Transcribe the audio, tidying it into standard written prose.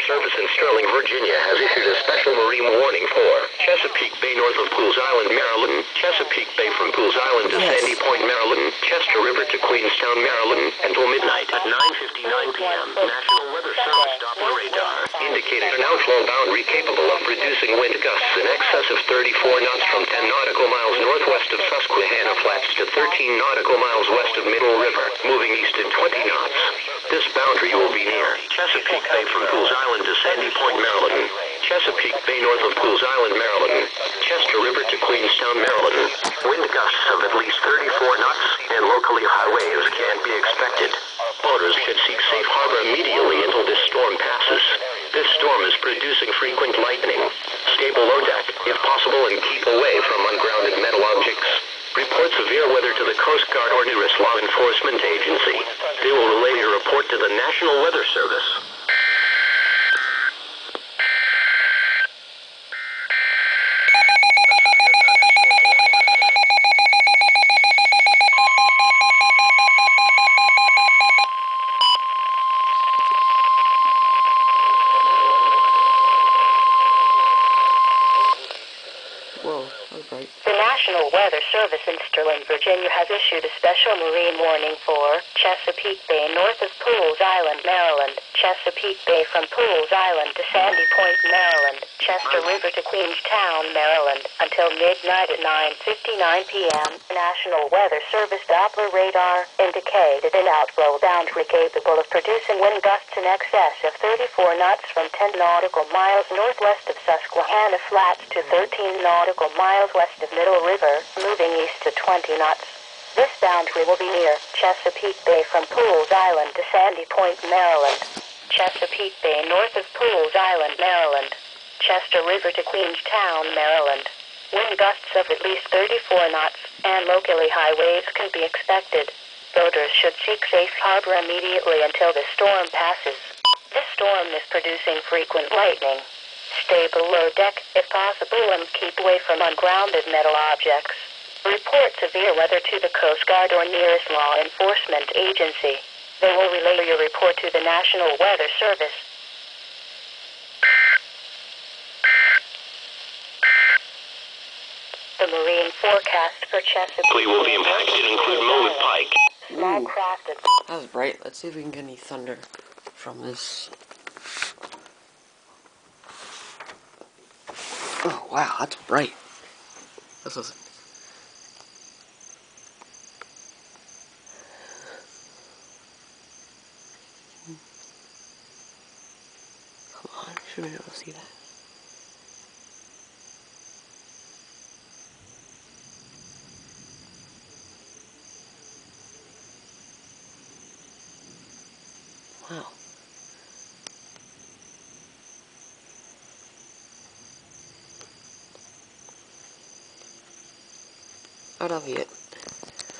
Service in Sterling, Virginia has issued a special marine warning for Chesapeake Bay north of Pools Island, Maryland, Chesapeake Bay from Pools Island to Sandy Point, Maryland, Chester River to Queenstown, Maryland, until midnight at 9:59 p.m. National Weather Service Doppler radar indicated an outflow boundary capable of producing wind gusts in excess of 34 knots from 10 nautical miles northwest of Susquehanna Flats to 13 nautical miles west of Middle River, moving east at 20 knots. This boundary will be near Chesapeake Bay from Pools Island to Sandy Point, Maryland, Chesapeake Bay north of Pools Island, Maryland, Chester River to Queenstown, Maryland. Wind gusts of at least 34 knots and locally high waves can be expected. Boaters should seek safe harbor immediately until this storm passes. This storm is producing frequent lightning. Stay below deck, if possible, and keep away from ungrounded metal objects. Report severe weather to the Coast Guard or nearest law enforcement agency. They will relay your report to the National Weather Service. Whoa, that was bright. The National Weather Service in Sterling, Virginia has issued a special marine warning for Chesapeake Bay north of Pools Island, Maryland, Chesapeake Bay from Pools Island to Sandy Point, Maryland, Chester River to Queenstown, Maryland, until midnight at 9:59 p.m. National Weather Service Doppler radar indicated an outflow boundary capable of producing wind gusts in excess of 34 knots from 10 nautical miles northwest of Susquehanna Flats to 13 nautical miles west of Middle River, moving east to 20 knots. This boundary will be near Chesapeake Bay from Pools Island to Sandy Point, Maryland, Chesapeake Bay north of Pools Island, Maryland, Chester River to Queenstown, Maryland. Wind gusts of at least 34 knots and locally high waves can be expected. Boaters should seek safe harbor immediately until the storm passes. This storm is producing frequent lightning. Stay below deck if possible and keep away from ungrounded metal objects. Report severe weather to the Coast Guard or nearest law enforcement agency. They will relay your report to the National Weather Service. The marine forecast for Chesapeake will be impacted to include mowed pike. Snag-crafted. That was bright. Let's see if we can get any thunder from this. Oh, wow, that's bright. This was... Come on, should be able to see that. Wow. That'll be it.